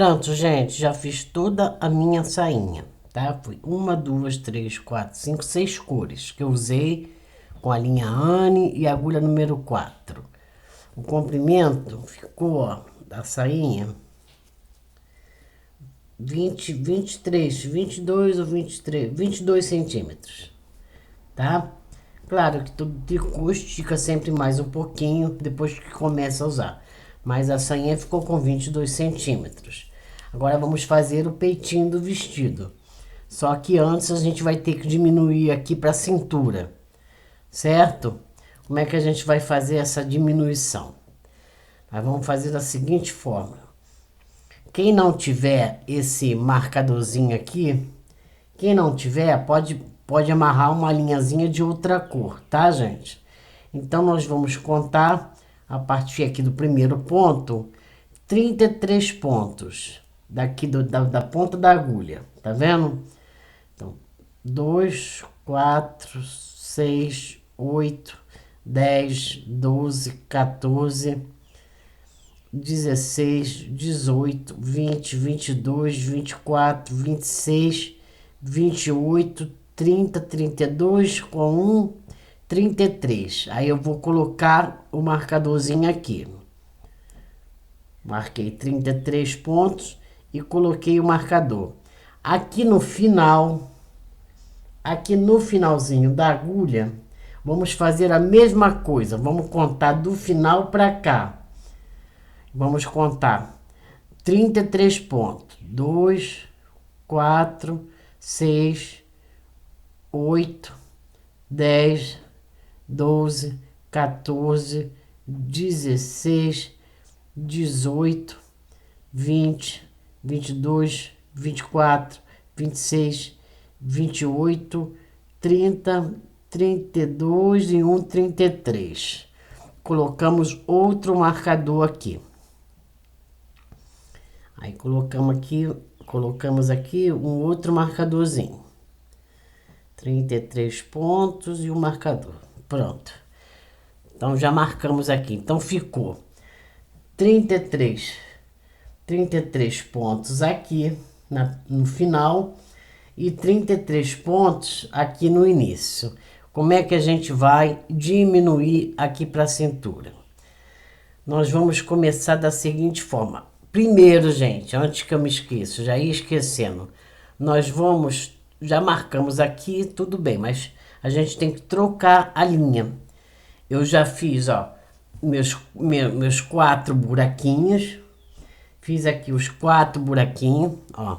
Pronto, gente, já fiz toda a minha sainha, tá? Foi uma, duas, três, quatro, cinco, seis cores que eu usei com a linha Anne e a agulha número 4. O comprimento ficou, ó, da sainha 20, 23, 22 ou 23, 22 centímetros, tá? Claro que tudo de custo estica sempre mais um pouquinho depois que começa a usar. Mas a sainha ficou com 22 centímetros. Agora vamos fazer o peitinho do vestido. Só que antes a gente vai ter que diminuir aqui para a cintura, certo? Como é que a gente vai fazer essa diminuição? Nós vamos fazer da seguinte forma. Quem não tiver esse marcadorzinho aqui, quem não tiver, pode amarrar uma linhazinha de outra cor, tá, gente? Então, nós vamos contar, a partir aqui do primeiro ponto, 33 pontos daqui da ponta da agulha, tá vendo? Então, 2, 4, 6, 8, 10, 12, 14, 16, 18, 20, 22, 24, 26, 28, 30, 32 com 1, 33. Aí eu vou colocar o marcadorzinho aqui. Marquei 33 pontos e coloquei o marcador. Aqui no final, aqui no finalzinho da agulha, vamos fazer a mesma coisa. Vamos contar do final para cá. Vamos contar 33 pontos. 2, 4, 6, 8, 10, 12, 14, 16, 18, 20, 22, 24, 26, 28, 30, 32 e 1, 33. Colocamos outro marcador aqui. Aí colocamos aqui um outro marcadorzinho. 33 pontos e um marcador. Pronto. Então já marcamos aqui. Então ficou 33 pontos aqui no final e 33 pontos aqui no início. Como é que a gente vai diminuir aqui para a cintura? Nós vamos começar da seguinte forma. Primeiro, gente, antes que eu me esqueça, já ia esquecendo, já marcamos aqui, tudo bem, mas a gente tem que trocar a linha. Eu já fiz, ó, meus 4 buraquinhos, fiz aqui os 4 buraquinhos, ó,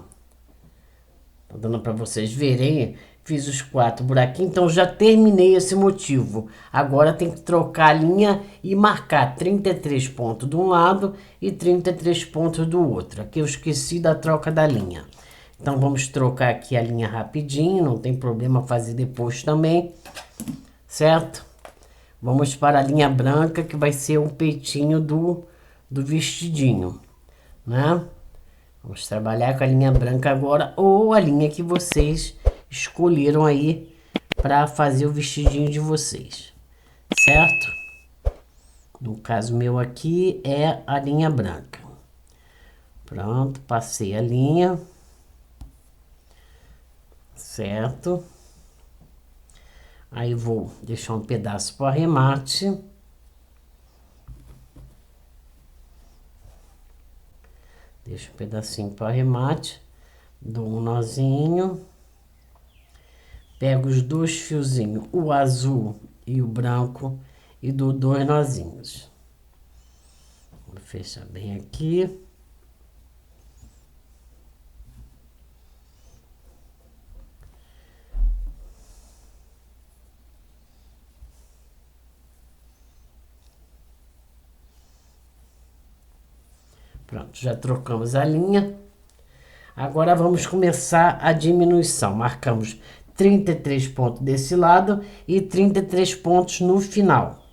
tô dando para vocês verem, fiz os 4 buraquinhos, então já terminei esse motivo. Agora tem que trocar a linha e marcar 33 pontos de um lado e 33 pontos do outro. Aqui eu esqueci da troca da linha. Então vamos trocar aqui a linha rapidinho, não tem problema fazer depois também, certo? Vamos para a linha branca, que vai ser o peitinho do vestidinho, né? Vamos trabalhar com a linha branca agora, ou a linha que vocês escolheram aí para fazer o vestidinho de vocês, certo? No caso meu aqui é a linha branca. Pronto, passei a linha, certo? Aí vou deixar um pedaço para arremate. Deixa um pedacinho para arremate, dou um nozinho, pego os 2 fiozinhos, o azul e o branco, e dou 2 nozinhos. Vou fechar bem aqui. Pronto, já trocamos a linha. Agora vamos começar a diminuição. Marcamos 33 pontos desse lado e 33 pontos no final,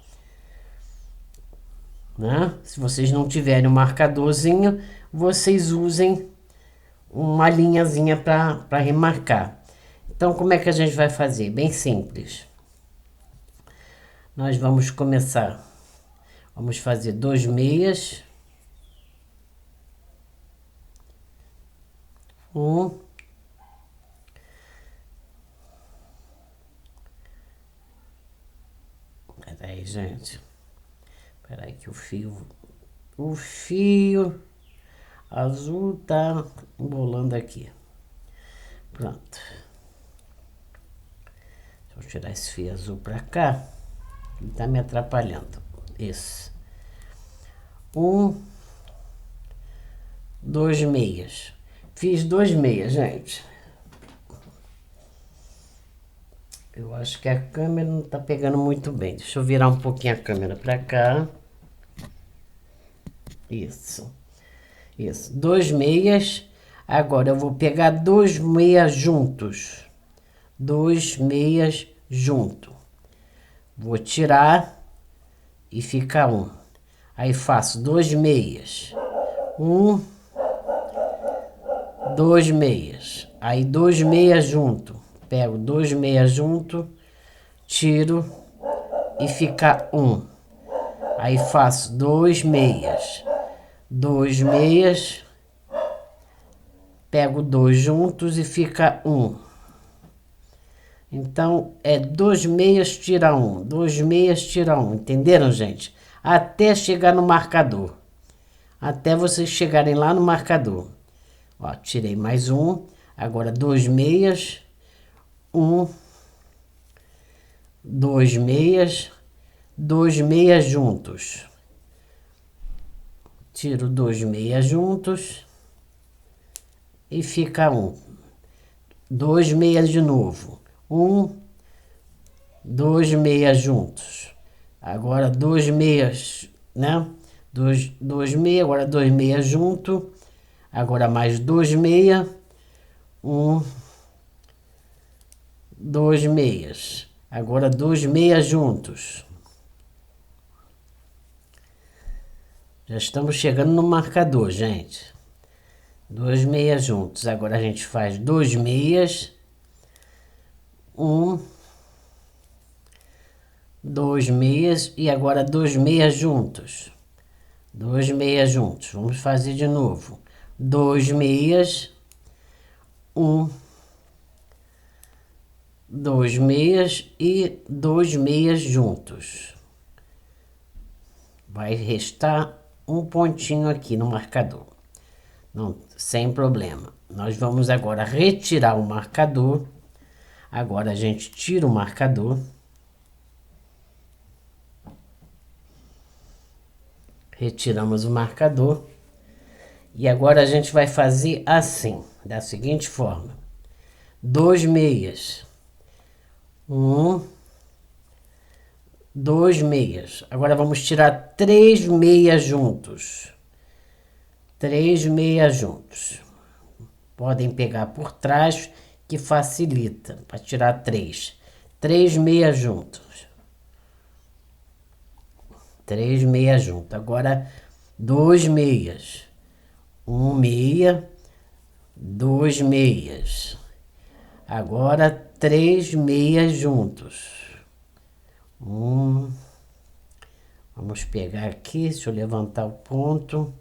né? Se vocês não tiverem um marcadorzinho, vocês usem uma linhazinha para remarcar. Então, como é que a gente vai fazer? Bem simples. Nós vamos começar. Vamos fazer 2 meias. Um. Peraí, gente. Peraí que o fio azul tá embolando aqui. Pronto. Deixa eu tirar esse fio azul pra cá. Ele tá me atrapalhando. Isso. 1, 2 meias. Fiz 2 meias, gente. Eu acho que a câmera não tá pegando muito bem. Deixa eu virar um pouquinho a câmera pra cá. Isso. Isso. 2 meias. Agora eu vou pegar 2 meias juntos. 2 meias junto. Vou tirar e fica 1. Aí faço 2 meias. 1, 2 meias. Aí 2 meias junto. Pego 2 meias junto, tiro e fica 1. Aí faço 2 meias. 2 meias. Pego 2 juntos e fica 1. Então, é 2 meias, tira 1. 2 meias, tira 1. Entenderam, gente? Até chegar no marcador. Até vocês chegarem lá no marcador. Ó, tirei mais 1. Agora, 2 meias. 1. 2 meias. 2 meias juntos. Tiro 2 meias juntos. E fica 1. 2 meias de novo. 1, 2 meias juntos. Agora 2 meias, né? 2 meias, agora 2 meias junto. Agora mais 2 meias. 1, 2 meias. Agora 2 meias juntos. Já estamos chegando no marcador, gente. 2 meias juntos. Agora a gente faz 2 meias. 1, 2 meias e agora 2 meias juntos. 2 meias juntos. Vamos fazer de novo. 2 meias. 1, 2 meias e 2 meias juntos. Vai restar um pontinho aqui no marcador. Não, sem problema. Nós vamos agora retirar o marcador. Agora a gente tira o marcador. Retiramos o marcador. E agora a gente vai fazer assim, da seguinte forma. 2 meias. 1, 2 meias. Agora vamos tirar 3 meias juntos. 3 meias juntos. Podem pegar por trás, que facilita para tirar 3. 3 meias juntos. 3 meias juntos. Agora 2 meias. 1 meia, 2 meias. Agora 3 meias juntos. Vamos pegar aqui, deixa eu levantar o ponto.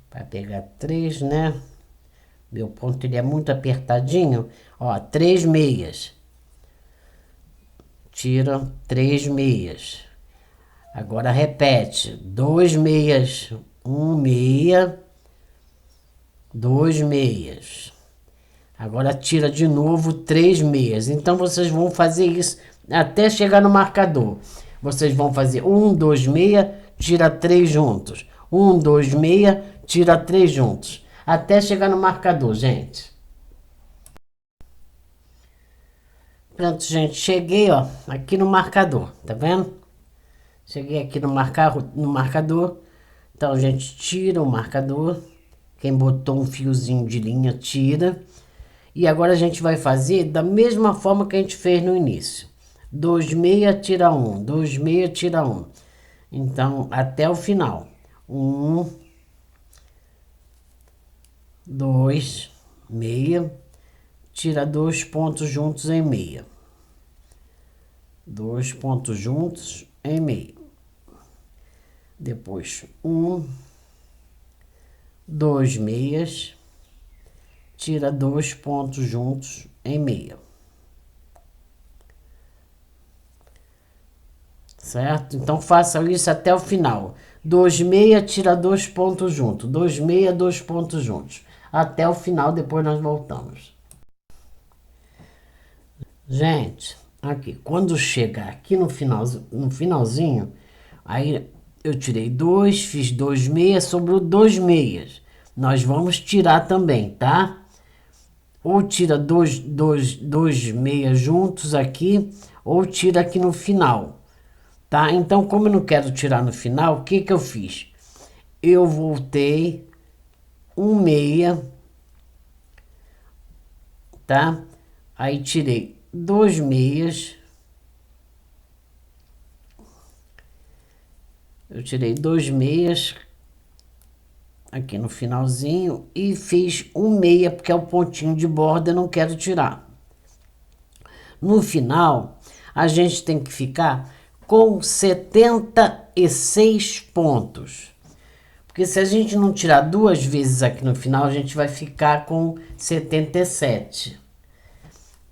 Para pegar 3, né? Meu ponto ele é muito apertadinho. Ó, 3 meias. Tira 3 meias. Agora repete. 2 meias. 1 meia. 2 meias. Agora tira de novo 3 meias. Então vocês vão fazer isso até chegar no marcador. Vocês vão fazer 1, 2 meia, tira 3 juntos. 1, 2 meia, tira 3 juntos. Até chegar no marcador, gente. Pronto, gente. Cheguei, ó, aqui no marcador. Tá vendo? Cheguei aqui no marcador. Então a gente tira o marcador. Quem botou um fiozinho de linha, tira. E agora a gente vai fazer da mesma forma que a gente fez no início. 2 meia, tira 1. 2 meia, tira 1. Então, até o final. 1, 2, meia. Tira 2 pontos juntos em meia. 2 pontos juntos em meia. depois 1, 2 meias, tira 2 pontos juntos em meia. Certo? Então faça isso até o final. 2 meia, tira 2 pontos juntos. 2 meia, 2 pontos juntos. Até o final, depois nós voltamos. Gente, aqui, quando chegar aqui no finalzinho, aí eu tirei 2, fiz 2 meias, sobrou 2 meias. Nós vamos tirar também, tá? Ou tira 2 meias juntos aqui, ou tira aqui no final. Tá? Então, como eu não quero tirar no final, o que que eu fiz? Eu voltei 1 meia, tá? Aí tirei 2 meias. Eu tirei 2 meias aqui no finalzinho e fiz 1 meia, porque é o pontinho de borda, eu não quero tirar. No final, a gente tem que ficar com 76 pontos. Porque se a gente não tirar 2 vezes aqui no final, a gente vai ficar com 77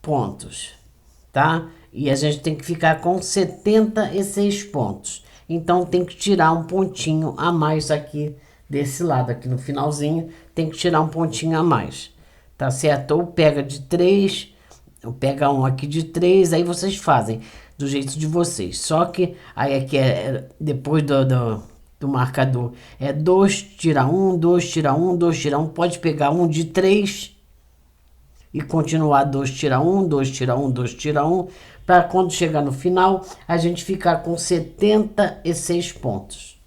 pontos, tá? E a gente tem que ficar com 76 pontos. Então tem que tirar um pontinho a mais aqui desse lado, aqui no finalzinho, tem que tirar um pontinho a mais, tá certo? Ou pega de 3, ou pega um aqui de 3, aí vocês fazem do jeito de vocês. Só que aí aqui depois do marcador é 2, tira 1, 2, tira 1, 2, tira 1. Pode pegar um de 3 e continuar 2, tira 1, 2, tira 1, 2, tira 1. Para quando chegar no final, a gente ficar com 76 pontos.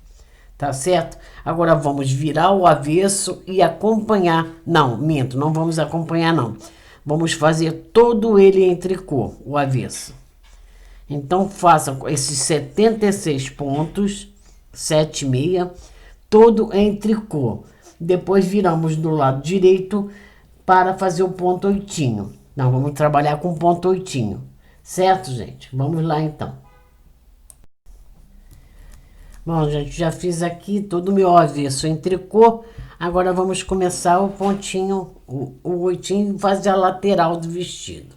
Tá certo? Agora vamos virar o avesso e acompanhar. Não, minto, não vamos acompanhar não. Vamos fazer todo ele em tricô, o avesso. Então façam esses 76 pontos, 7,6, todo em tricô. Depois viramos do lado direito para fazer o ponto oitinho. Nós vamos trabalhar com ponto oitinho. Certo, gente? Vamos lá então. Bom, gente, já fiz aqui todo o meu avesso em tricô. Agora vamos começar o pontinho, o oitinho, fazer a lateral do vestido.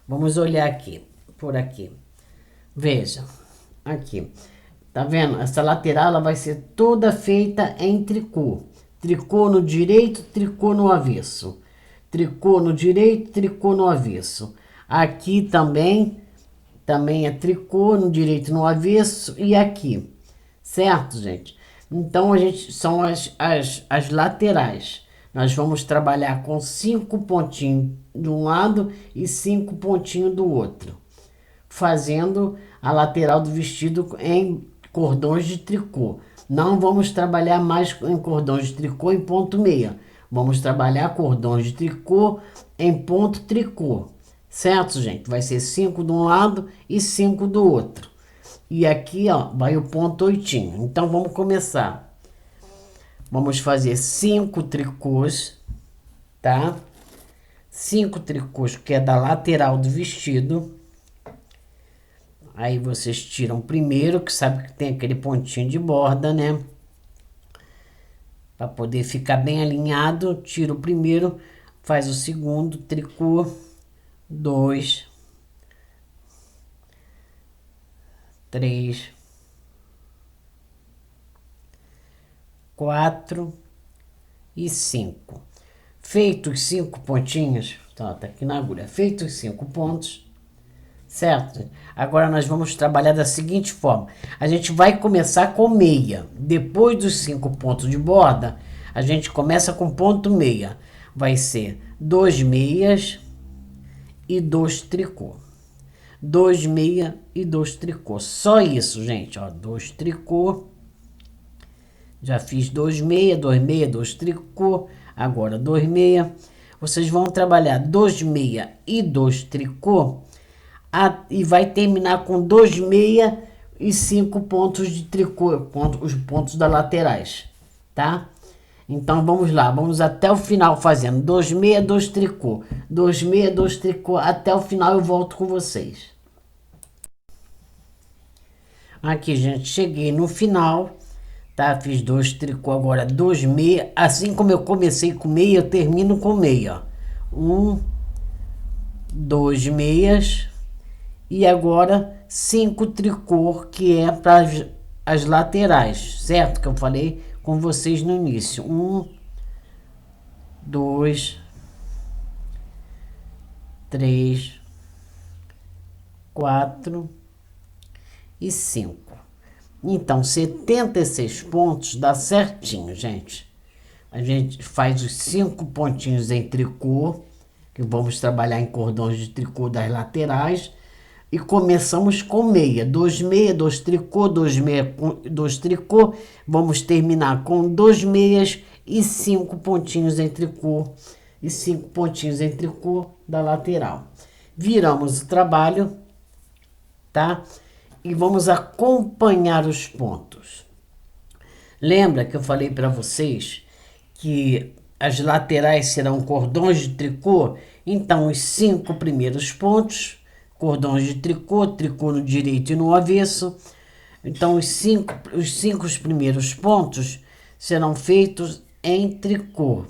Vamos olhar aqui, por aqui. Veja, aqui. Tá vendo? Essa lateral ela vai ser toda feita em tricô. Tricô no direito, tricô no avesso. Tricô no direito, tricô no avesso. Aqui também é tricô no direito, no avesso e aqui. Certo, gente? Então, são as laterais. Nós vamos trabalhar com 5 pontinhos de um lado e 5 pontinhos do outro, fazendo a lateral do vestido em cordões de tricô. Não vamos trabalhar mais em cordões de tricô em ponto meia. Vamos trabalhar cordões de tricô em ponto tricô. Certo, gente? Vai ser 5 de um lado e 5 do outro. E aqui, ó, vai o ponto oitinho. Então, vamos começar. Vamos fazer 5 tricôs, tá? 5 tricôs, que é da lateral do vestido. Aí, vocês tiram primeiro, que sabe que tem aquele pontinho de borda, né? Para poder ficar bem alinhado, tira o primeiro, faz o segundo tricô, 2, 3, 4 e 5. Feitos os 5 pontinhos, tá aqui na agulha, feitos os 5 pontos, certo? Agora nós vamos trabalhar da seguinte forma. A gente vai começar com meia. Depois dos 5 pontos de borda, a gente começa com ponto meia. Vai ser 2 meias e 2 tricô. 2 meia e 2 tricô. Só isso, gente, ó, 2 tricô. Já fiz 2 meia, 2 meia, 2 tricô. Agora 2 meia. Vocês vão trabalhar 2 meia e 2 tricô e vai terminar com 2 meia e 5 pontos de tricô, os pontos das laterais, tá? Então vamos lá, vamos até o final fazendo 2 meia, 2 tricô, 2 meia, 2 tricô, até o final eu volto com vocês. Aqui, gente, cheguei no final, tá? Fiz 2 tricô, agora 2 meia. Assim como eu comecei com meia, eu termino com meia, ó. 2 meias. E agora 5 tricô, que é para as laterais, certo? Que eu falei com vocês no início. 2, 3, 4 e 5. Então, 76 pontos dá certinho, gente. A gente faz os 5 pontinhos em tricô, que vamos trabalhar em cordões de tricô das laterais. E começamos com meia. 2 meia, 2 tricô, 2 meia, 2 tricô. Vamos terminar com 2 meias e 5 pontinhos em tricô. E 5 pontinhos em tricô da lateral. Viramos o trabalho, tá? E vamos acompanhar os pontos. Lembra que eu falei para vocês que as laterais serão cordões de tricô? Então, os 5 primeiros pontos, cordões de tricô, tricô no direito e no avesso. Então, os cinco primeiros pontos serão feitos em tricô.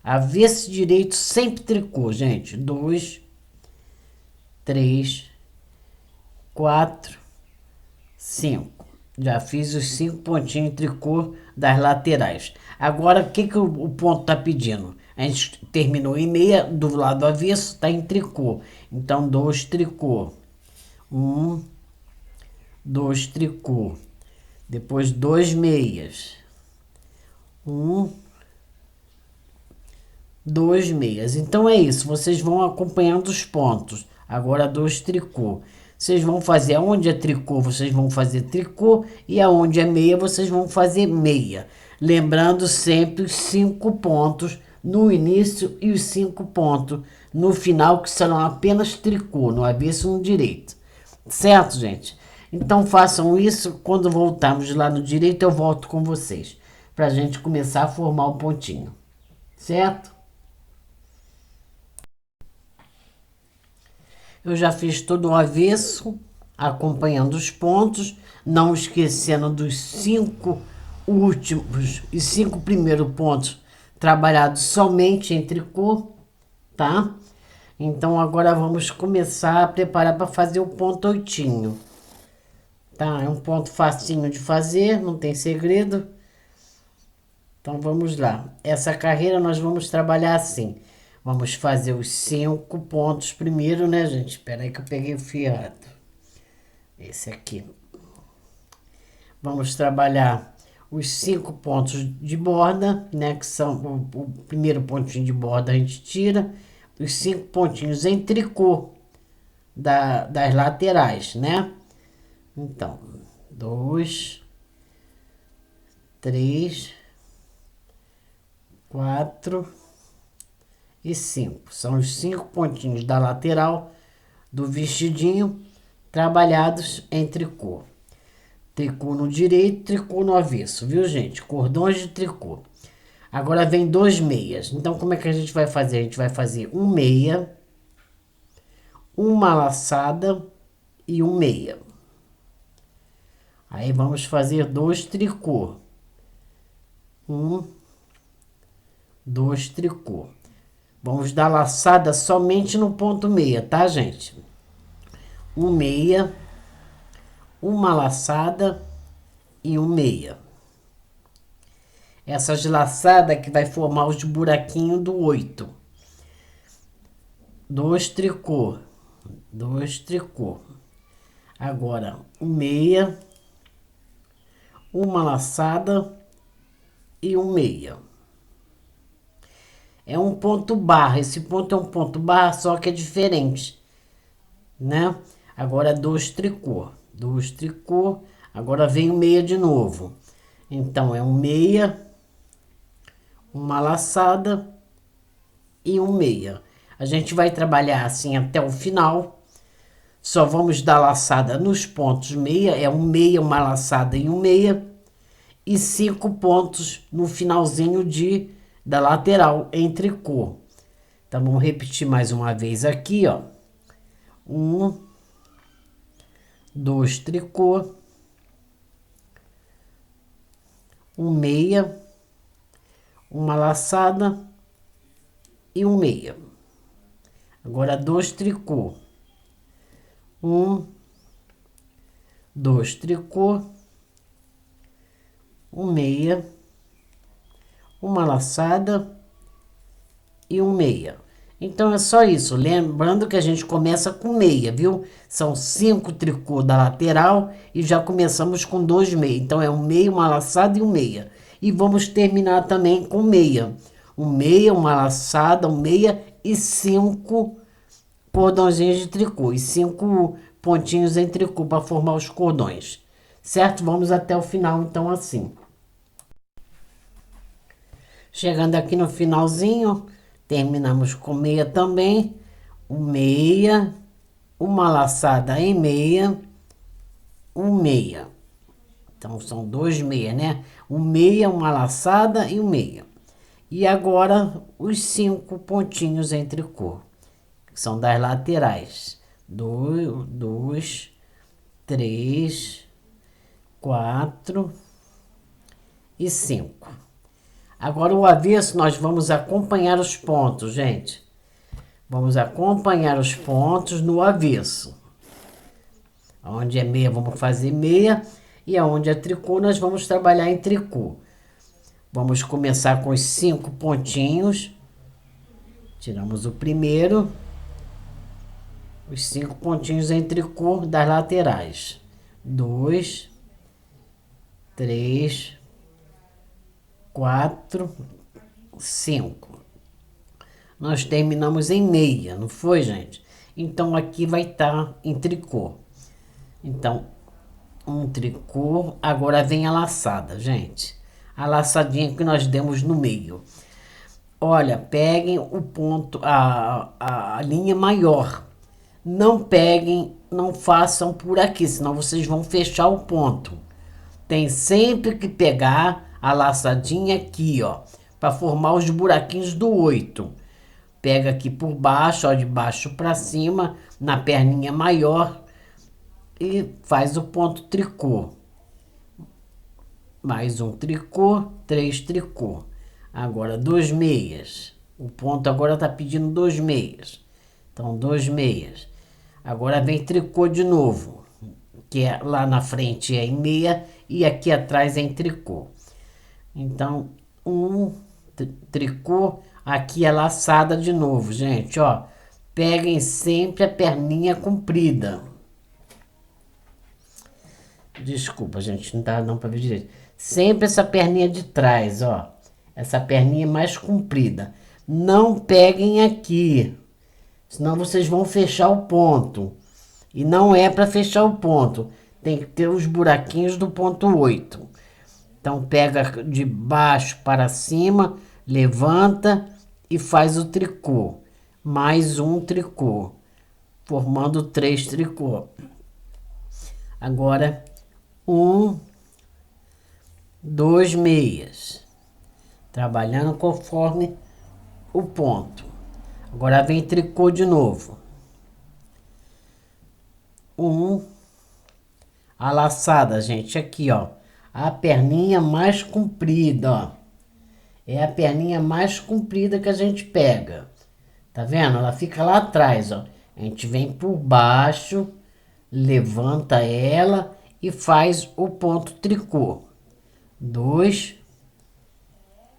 Avesso direito, sempre tricô, gente. 2, 3, 4, 5. Já fiz os 5 pontinhos em tricô das laterais. Agora, o que o ponto está pedindo? A gente terminou em meia, do lado avesso está em tricô. Então, 2 tricô. 2 tricô. Depois, 2 meias. 2 meias. Então, é isso. Vocês vão acompanhando os pontos. Agora, 2 tricô. Vocês vão fazer aonde é tricô, vocês vão fazer tricô, e aonde é meia, vocês vão fazer meia. Lembrando sempre os 5 pontos no início e os 5 pontos no final, que serão apenas tricô, no avesso e no direito. Certo, gente? Então façam isso. Quando voltarmos lá no direito, eu volto com vocês, pra gente começar a formar o pontinho. Certo? Eu já fiz todo o avesso, acompanhando os pontos, não esquecendo dos 5 últimos e 5 primeiros pontos trabalhados somente em tricô, tá? Então, agora vamos começar a preparar para fazer o ponto 8. Tá? É um ponto facinho de fazer, não tem segredo. Então, vamos lá. Essa carreira nós vamos trabalhar assim. Vamos fazer os 5 pontos primeiro, né, gente? Espera aí que eu peguei o fio errado. Esse aqui. Vamos trabalhar os 5 pontos de borda, né? Que são o primeiro pontinho de borda a gente tira. Os 5 pontinhos em tricô das laterais, né? Então, 2, 3, 4 e 5. São os 5 pontinhos da lateral do vestidinho trabalhados em tricô. Tricô no direito, tricô no avesso, viu, gente? Cordões de tricô. Agora vem 2 meias. Então, como é que a gente vai fazer? A gente vai fazer um meia, uma laçada e um meia. Aí vamos fazer 2 tricô. 2 tricô. Vamos dar laçada somente no ponto meia, tá, gente? Um meia, uma laçada e um meia. Essas laçadas que vai formar os buraquinhos do 8. 2 tricô. 2 tricô. Agora, um meia, uma laçada e um meia. É um ponto barra. Esse ponto é um ponto barra, só que é diferente, né? Agora, 2 tricô. 2 tricô. Agora vem o meia de novo. Então, é um meia, uma laçada e um meia. A gente vai trabalhar assim até o final. Só vamos dar laçada nos pontos meia. É um meia, uma laçada e um meia. E 5 pontos no finalzinho da lateral em tricô. Então, vamos repetir mais uma vez aqui, ó. 1, 2 tricô, um meia, uma laçada e um meia. Agora 2 tricô, 1, 2 tricô, um meia, uma laçada e um meia. Então é só isso, lembrando que a gente começa com meia, viu? São 5 tricô da lateral e já começamos com 2 meia. Então é um meia, uma laçada e um meia. E vamos terminar também com meia. Um meia, uma laçada, um meia e 5 cordõezinhos de tricô e 5 pontinhos em tricô para formar os cordões. Certo? Vamos até o final então assim. Chegando aqui no finalzinho, terminamos com meia também, um meia, uma laçada em meia, um meia. Então são 2 meia, né? Um meia, uma laçada e um meia. E agora os 5 pontinhos em tricô, que são das laterais. 2, 3, 4 e 5. Agora o avesso nós vamos acompanhar os pontos, gente. Vamos acompanhar os pontos no avesso. Onde é meia, vamos fazer meia. E aonde é tricô, nós vamos trabalhar em tricô. Vamos começar com os 5 pontinhos. Tiramos o primeiro. Os 5 pontinhos em tricô das laterais. 2, 3, 4, 5. Nós terminamos em meia, não foi, gente? Então aqui vai estar em tricô. Então, um tricô. Agora vem a laçada, gente. A laçadinha que nós demos no meio. Olha, peguem o ponto, a linha maior. Não peguem, não façam por aqui, senão vocês vão fechar o ponto. Tem sempre que pegar a laçadinha aqui, ó, para formar os buraquinhos do 8. Pega aqui por baixo, ó, de baixo para cima, na perninha maior e faz o ponto tricô. Mais um tricô, 3 tricô. Agora 2 meias. O ponto agora tá pedindo 2 meias. Então 2 meias. Agora vem tricô de novo, que é lá na frente é em meia e aqui atrás é em tricô. Então um tricô, aqui é laçada de novo, gente, ó. Peguem sempre a perninha comprida. Desculpa, gente, não dá não para ver direito. Sempre essa perninha de trás, ó. Essa perninha mais comprida. Não peguem aqui, senão vocês vão fechar o ponto. E não é para fechar o ponto. Tem que ter os buraquinhos do ponto 8. Então pega de baixo para cima, levanta e faz o tricô. Mais um tricô, formando 3 tricô. Agora 1, 2 meias, trabalhando conforme o ponto. Agora vem tricô de novo. 1, a laçada, gente, aqui, ó, a perninha mais comprida, ó. É a perninha mais comprida que a gente pega. Tá vendo? Ela fica lá atrás, ó. A gente vem por baixo, levanta ela e faz o ponto tricô. 2,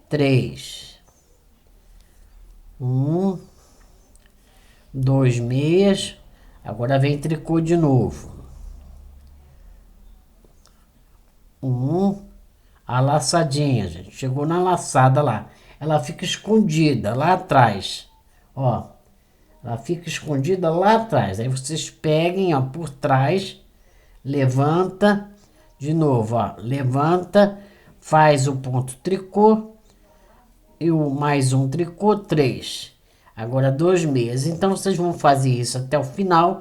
3. 1, 2 meias. Agora vem tricô de novo. 1, a laçadinha, gente. Chegou na laçada lá. Ela fica escondida lá atrás. Ó. Ela fica escondida lá atrás. Aí vocês peguem, ó, por trás, levanta, de novo, ó, levanta, faz o ponto tricô e o mais um tricô, 3. Agora 2 meias. Então vocês vão fazer isso até o final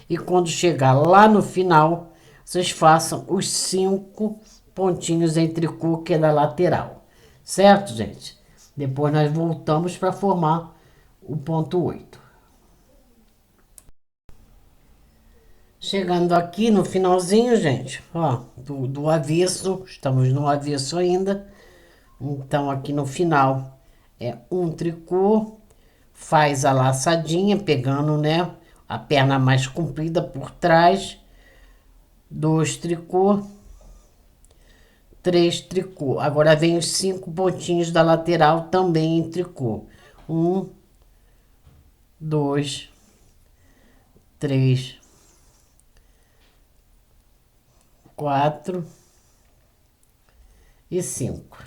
e quando chegar lá no final, vocês façam os 5 pontinhos em tricô que é da lateral. Certo, gente? Depois nós voltamos para formar o ponto 8. Chegando aqui no finalzinho, gente, ó, do avesso, estamos no avesso ainda. Então, aqui no final é um tricô, faz a laçadinha, pegando, né, a perna mais comprida por trás, 2 tricô, 3 tricô. Agora vem os 5 pontinhos da lateral também em tricô. 1, 2, 3, 4 e 5.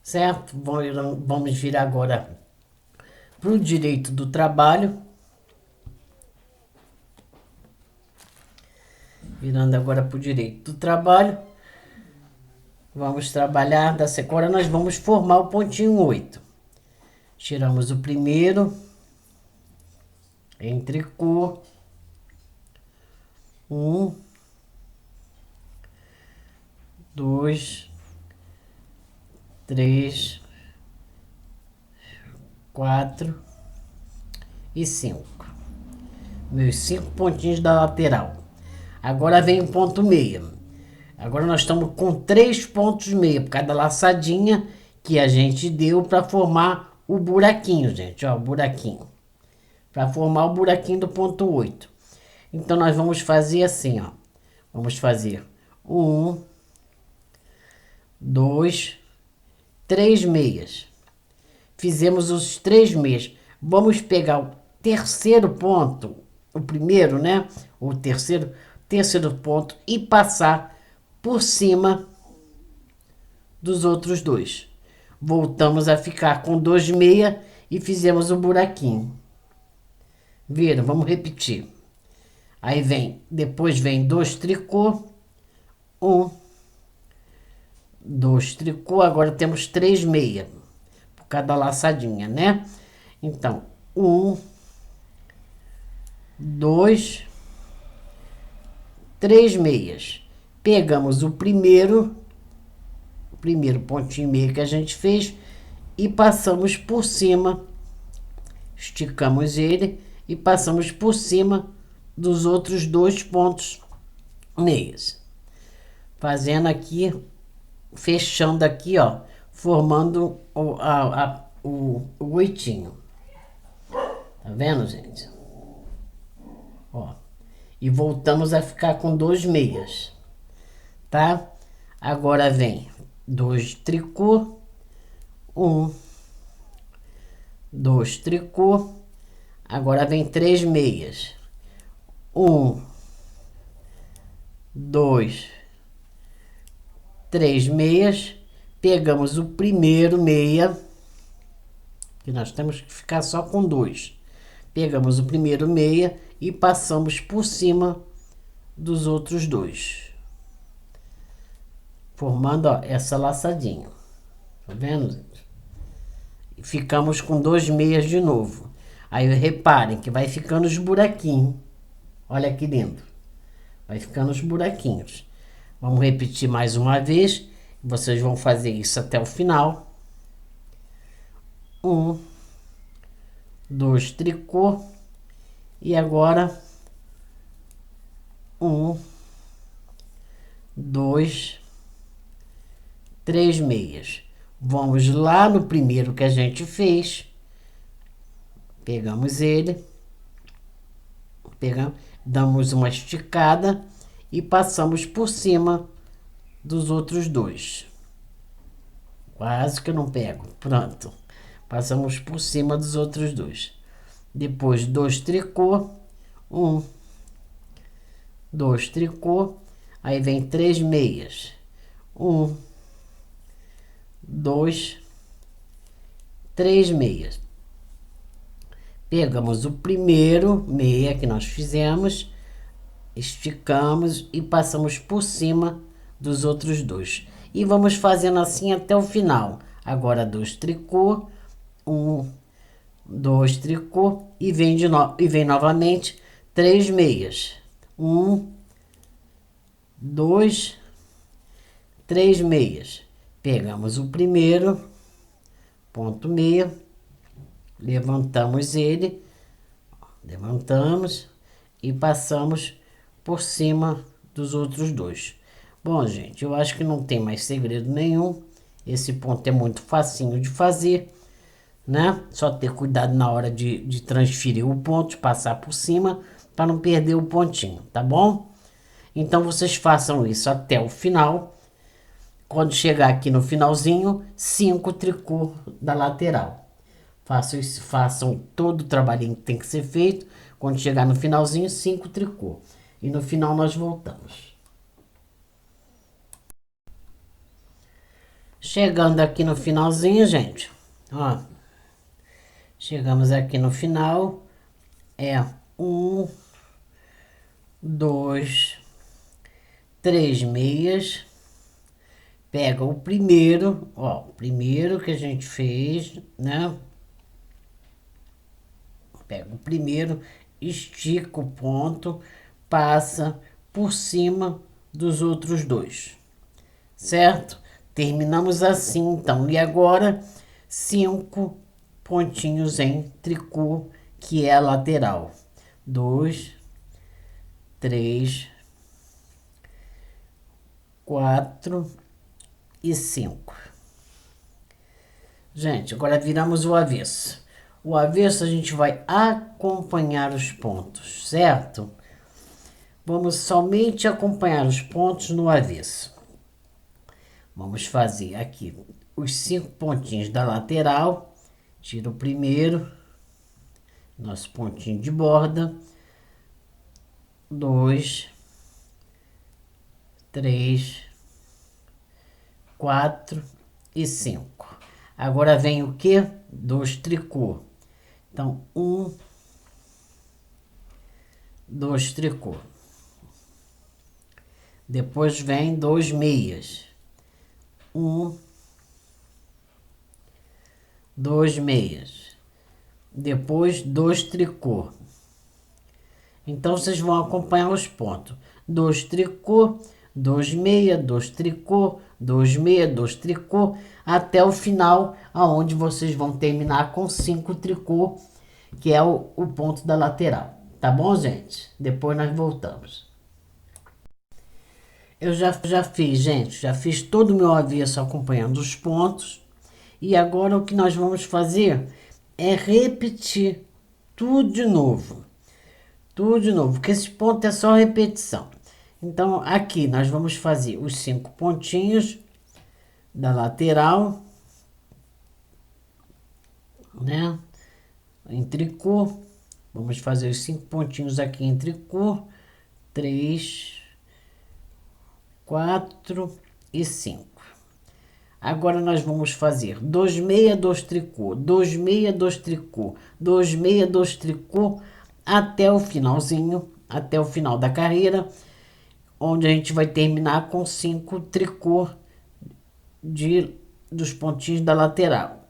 Certo? Vamos vir agora para o direito do trabalho. Virando agora para o direito do trabalho. Vamos trabalhar da secora, nós vamos formar o pontinho 8. Tiramos o primeiro, em tricô, 1, 2, 3, 4 e 5. Meus 5 pontinhos da lateral. Agora vem o ponto meia. Agora nós estamos com 3 pontos meia por cada laçadinha que a gente deu para formar o buraquinho, gente, ó, o buraquinho. Para formar o buraquinho do ponto 8. Então nós vamos fazer assim, ó. Vamos fazer 1, 2, 3 meias. Fizemos os 3 meias. Vamos pegar o terceiro ponto, o primeiro, né? O terceiro ponto e passar por cima dos outros 2. Voltamos a ficar com 2 meia e fizemos o buraquinho. Viram? Vamos repetir. Aí depois vem 2 tricô, 1, 2 tricô, agora temos 3 meia por cada laçadinha, né? Então, 1, 2, 3 meias. Pegamos o primeiro pontinho meio que a gente fez e passamos por cima, esticamos ele e passamos por cima dos outros 2 pontos meias. Fazendo aqui, fechando aqui, ó, formando o oitinho. Tá vendo, gente? Ó. E voltamos a ficar com 2 meias, tá? Agora vem 2 tricô, 1, 2 tricô, agora vem 3 meias, 1, 2, 3 meias, pegamos o primeiro meia, que nós temos que ficar só com 2, pegamos o primeiro meia e passamos por cima dos outros 2. Formando, ó, essa laçadinha. Tá vendo, gente? E ficamos com 2 meias de novo. Aí reparem que vai ficando os buraquinhos. Olha que lindo. Vai ficando os buraquinhos. Vamos repetir mais uma vez. Vocês vão fazer isso até o final. 1, 2 tricô. E agora 1, 2, 3 meias. Vamos lá no primeiro que a gente fez. Pegamos ele. Damos uma esticada e passamos por cima dos outros 2. Quase que eu não pego. Pronto. Passamos por cima dos outros 2. Depois 2 tricô. 1, 2 tricô. Aí vem 3 meias. 1, 2, 3 meias. Pegamos o primeiro meia que nós fizemos, esticamos e passamos por cima dos outros 2. E vamos fazendo assim até o final. Agora 2 tricô, 1, 2 tricô e vem novamente 3 meias. 1, 2, 3 meias. Pegamos o primeiro ponto meia, levantamos ele, levantamos, e passamos por cima dos outros dois. Bom, gente, eu acho que não tem mais segredo nenhum. Esse ponto é muito facinho de fazer, né? Só ter cuidado na hora de transferir o ponto, de passar por cima, para não perder o pontinho, tá bom? Então, vocês façam isso até o final. Quando chegar aqui no finalzinho, 5 tricô da lateral. Façam todo o trabalhinho que tem que ser feito. Quando chegar no finalzinho, 5 tricô. E no final nós voltamos. Chegando aqui no finalzinho, gente, ó. Chegamos aqui no final. É 1, 2, 3 meias. Pega o primeiro, ó, o primeiro que a gente fez, né? Pega o primeiro, estica o ponto, passa por cima dos outros dois, certo? Terminamos assim, então. E agora, 5 pontinhos em tricô, que é a lateral. 2, 3, 4 e 5. Gente, agora viramos o avesso. O avesso a gente vai acompanhar os pontos, certo? Vamos somente acompanhar os pontos no avesso. Vamos fazer aqui os 5 pontinhos da lateral. Tira o primeiro, nosso pontinho de borda. 2, 3, 4 e 5. Agora vem o que? 2 tricô. Então, 1, 2 tricô. Depois vem 2 meias. 1, 2 meias. Depois 2 tricô. Então, vocês vão acompanhar os pontos. 2 tricô, 2 meia, 2 tricô, 2 meia, 2 tricô, até o final, aonde vocês vão terminar com 5 tricô, que é o ponto da lateral. Tá bom, gente? Depois nós voltamos. Eu já fiz, gente, já fiz todo o meu avesso acompanhando os pontos. E agora o que nós vamos fazer é repetir tudo de novo. Tudo de novo, porque esse ponto é só repetição. Então, aqui nós vamos fazer os 5 pontinhos da lateral, né? Em tricô. Vamos fazer os 5 pontinhos aqui em tricô. 3, 4 e 5. Agora nós vamos fazer 2 meia, 2 tricô, 2 meia, 2 tricô, 2 meia, 2 tricô, até o finalzinho, até o final da carreira, onde a gente vai terminar com 5 tricô dos pontinhos da lateral,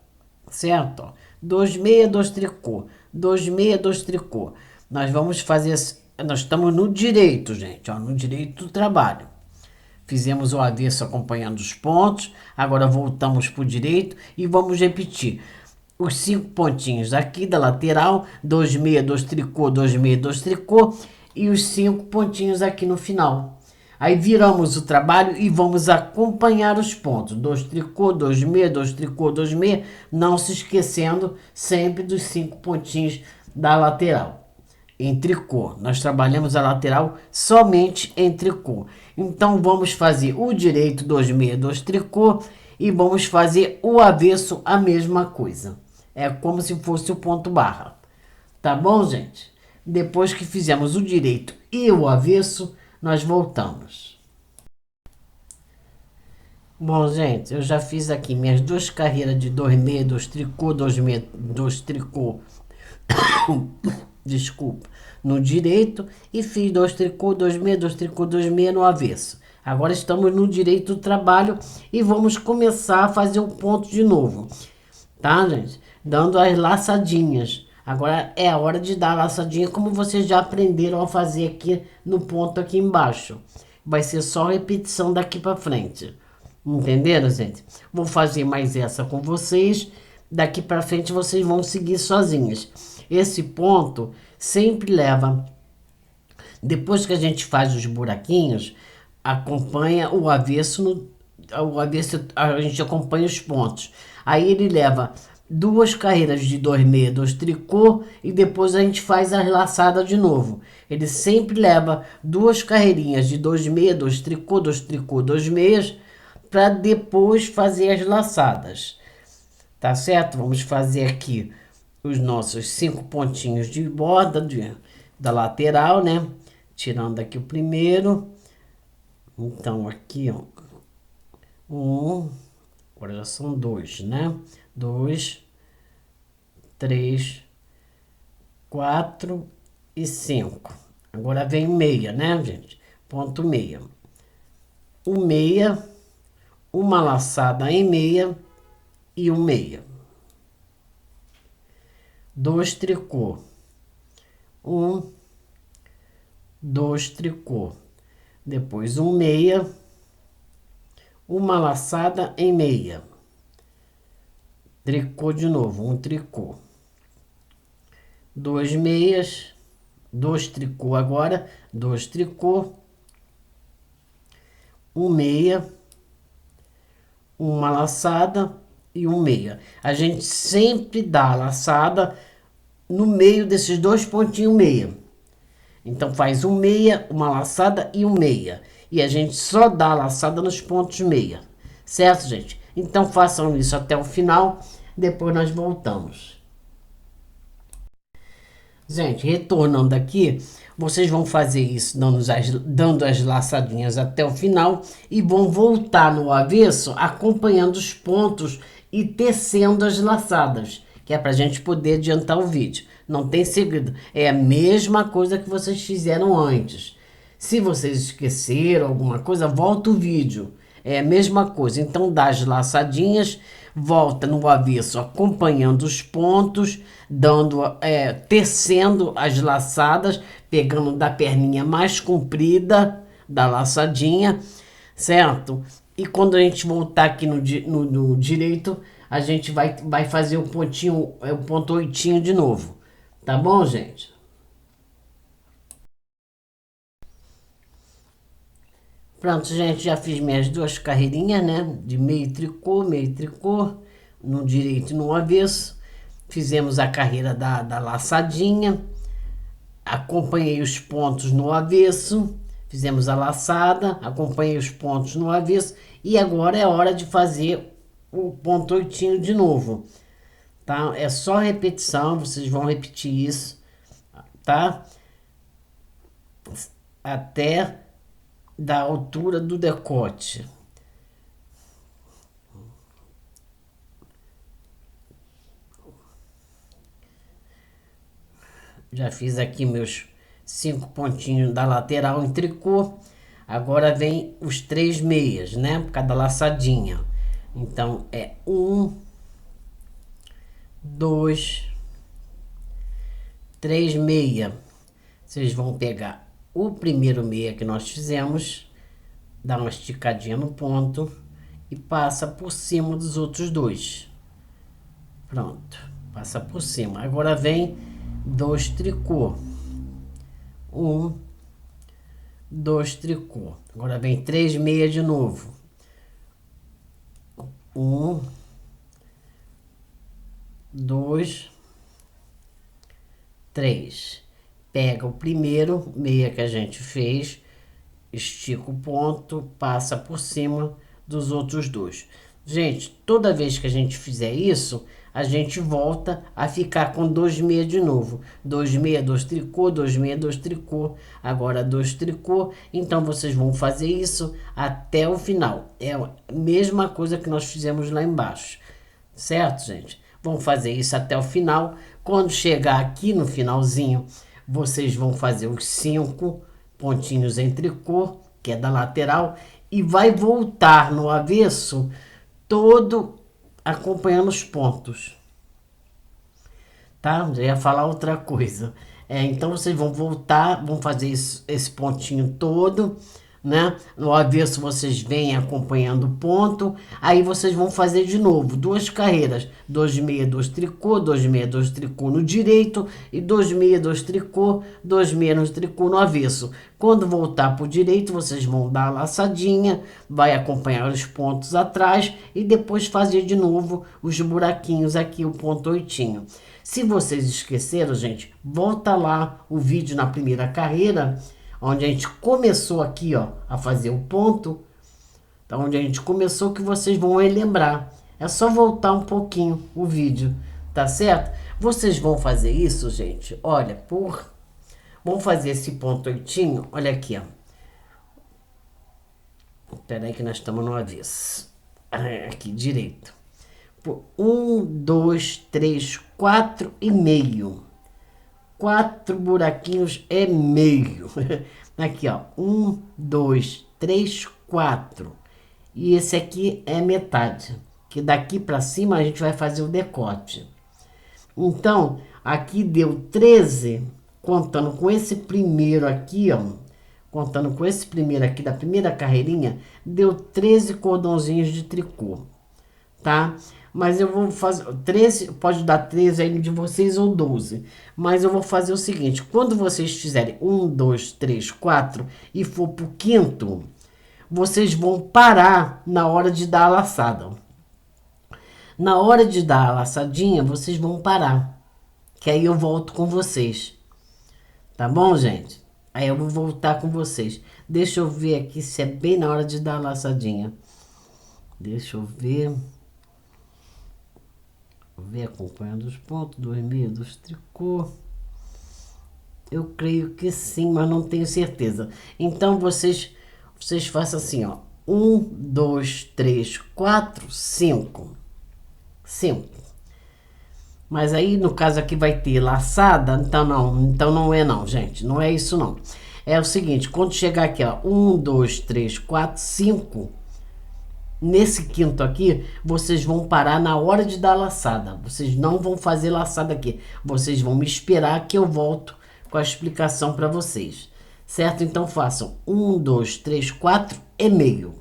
certo? 2 meia, 2 tricô, 2 meia, 2 tricô. Nós vamos fazer, nós estamos no direito, gente, ó, no direito do trabalho. Fizemos o avesso acompanhando os pontos, agora voltamos para o direito e vamos repetir os 5 pontinhos aqui da lateral, 2 meia, 2 tricô, 2 meia, 2 tricô e os 5 pontinhos aqui no final. Aí viramos o trabalho e vamos acompanhar os pontos, 2 tricô, 2 meia, 2 tricô, 2 meia, não se esquecendo sempre dos 5 pontinhos da lateral. Em tricô, nós trabalhamos a lateral somente em tricô. Então, vamos fazer o direito 2 meia, 2 tricô e vamos fazer o avesso a mesma coisa. É como se fosse o ponto barra. Tá bom, gente? Depois que fizemos o direito e o avesso, nós voltamos. Bom, gente, eu já fiz aqui minhas 2 carreiras de 2 meia, 2 tricô, 2 meia, 2 tricô. Desculpa, no direito e fiz 2 tricô, 2 meia, 2 tricô, 2 meia no avesso. Agora estamos no direito do trabalho e vamos começar a fazer o ponto de novo, tá, gente? Dando as laçadinhas. Agora é a hora de dar a laçadinha como vocês já aprenderam a fazer aqui no ponto aqui embaixo. Vai ser só repetição daqui para frente. Entenderam, gente? Vou fazer mais essa com vocês. Daqui para frente vocês vão seguir sozinhas. Esse ponto sempre leva Depois que a gente faz os buraquinhos, acompanha o avesso, o avesso a gente acompanha os pontos. Aí ele leva duas carreiras de 2/6, 2 tricô e depois a gente faz a laçada de novo. Ele sempre leva duas carreirinhas de 2/6, 2 tricô, 2 tricô, 2 meias para depois fazer as laçadas. Tá certo? Vamos fazer aqui os nossos 5 pontinhos de borda da lateral, né? Tirando aqui o primeiro. Então, aqui, ó. Agora já são 2, né? 2, 3, 4 e 5. Agora vem meia, né, gente? Ponto meia. Um meia, uma laçada em meia e um meia. 2 tricô. 2 tricô. Depois um meia, uma laçada em meia. Tricô de novo, um tricô. 2 meias, 2 tricô agora, 2 tricô. Um meia, uma laçada e um meia. A gente sempre dá a laçada no meio desses dois pontinhos meia. Então faz um meia, uma laçada e um meia. E a gente só dá a laçada nos pontos meia. Certo, gente? Então façam isso até o final. Depois nós voltamos. Gente, retornando aqui, vocês vão fazer isso dando as laçadinhas até o final e vão voltar no avesso acompanhando os pontos e tecendo as laçadas, que é pra gente poder adiantar o vídeo. Não tem segredo, é a mesma coisa que vocês fizeram antes. Se vocês esqueceram alguma coisa, volta o vídeo. É a mesma coisa. Então, dá as laçadinhas, volta no avesso acompanhando os pontos, tecendo as laçadas, pegando da perninha mais comprida da laçadinha, certo? E quando a gente voltar aqui no direito, a gente vai fazer o pontinho, o ponto oitinho de novo. Tá bom, gente? Pronto, gente, já fiz minhas duas carreirinhas, né? De meio tricô, no direito e no avesso. Fizemos a carreira da laçadinha. Acompanhei os pontos no avesso. Fizemos a laçada, acompanhei os pontos no avesso. E agora é hora de fazer o ponto oitinho de novo. Tá? É só repetição, vocês vão repetir isso, tá? Até da altura do decote. Já fiz aqui meus 5 pontinhos da lateral em tricô. Agora vem os 3 meias, né? Por cada laçadinha. Então, é 1, 2, 3 meia. Vocês vão pegar o primeiro meia que nós fizemos, dá uma esticadinha no ponto e passa por cima dos outros dois. Pronto, passa por cima. Agora vem 2 tricô. 1, 2 tricô. Agora vem 3 meia de novo. 1, 2, 3. Pega o primeiro meia que a gente fez, estica o ponto, passa por cima dos outros dois. Gente, toda vez que a gente fizer isso, a gente volta a ficar com 2 meia de novo. 2 meia, 2 tricô, 2 meia, 2 tricô. Agora 2 tricô. Então vocês vão fazer isso até o final. É a mesma coisa que nós fizemos lá embaixo. Certo, gente? Vamos fazer isso até o final. Quando chegar aqui no finalzinho, vocês vão fazer os 5 pontinhos em tricô, que é da lateral, e vai voltar no avesso todo acompanhando os pontos. Tá? Já ia falar outra coisa. Então vocês vão voltar, vão fazer esse pontinho todo né? No avesso vocês vêm acompanhando o ponto, aí vocês vão fazer de novo duas carreiras, 2 2 tricô, 2 2 tricô no direito e 2 2 tricô, 2 no tricô no avesso. Quando voltar para o direito, vocês vão dar a laçadinha, vai acompanhar os pontos atrás e depois fazer de novo os buraquinhos aqui, o ponto oitinho. Se vocês esqueceram, gente, volta lá o vídeo na primeira carreira, onde a gente começou aqui, ó, a fazer o ponto. Então, onde a gente começou, que vocês vão relembrar. É só voltar um pouquinho o vídeo, tá certo? Vocês vão fazer isso, gente, olha, vamos fazer esse ponto oitinho, olha aqui, ó. Espera aí que nós estamos no avesso. Aqui, direito. 1, 2, 3, 4 e meio. 4 buraquinhos é meio. Aqui, ó. 1, 2, 3, 4. E esse aqui é metade. Que daqui para cima a gente vai fazer o decote. Então, aqui deu 13, contando com esse primeiro aqui, ó. Contando com esse primeiro aqui da primeira carreirinha, deu 13 cordãozinhos de tricô, tá? Mas eu vou fazer 13, pode dar 13 aí de vocês ou 12. Mas eu vou fazer o seguinte, quando vocês fizerem 1, 2, 3, 4 e for pro quinto, vocês vão parar na hora de dar a laçada. Na hora de dar a laçadinha, vocês vão parar. Que aí eu volto com vocês. Tá bom, gente? Aí eu vou voltar com vocês. Deixa eu ver aqui se é bem na hora de dar a laçadinha. Deixa eu ver. Ver acompanhando os pontos, 2 dos tricô. Eu creio que sim, mas não tenho certeza. Então vocês façam assim, ó. 1, 2, 3, 4, 5. 5. Mas aí no caso aqui vai ter laçada, então não é não, gente. Não é isso não. É o seguinte, quando chegar aqui, ó, 1, 2, 3, 4, 5. Nesse quinto aqui, vocês vão parar na hora de dar laçada. Vocês não vão fazer laçada aqui. Vocês vão me esperar que eu volto com a explicação para vocês. Certo? Então façam 1, 2, 3, 4 e meio.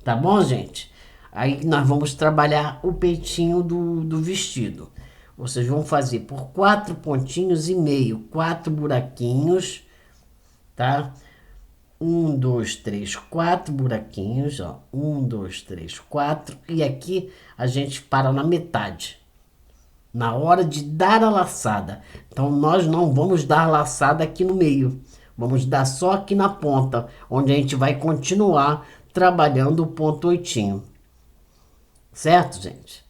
Tá bom, gente? Aí nós vamos trabalhar o peitinho do vestido. Vocês vão fazer por 4 pontinhos e meio, 4 buraquinhos, tá? 1, 2, 3, 4 buraquinhos, ó. 1, 2, 3, 4. E aqui a gente para na metade. Na hora de dar a laçada. Então nós não vamos dar a laçada aqui no meio. Vamos dar só aqui na ponta, onde a gente vai continuar trabalhando o ponto oitinho. Certo, gente?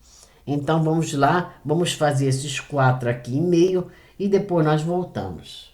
Então vamos lá, vamos fazer esses 4 aqui em meio e depois nós voltamos.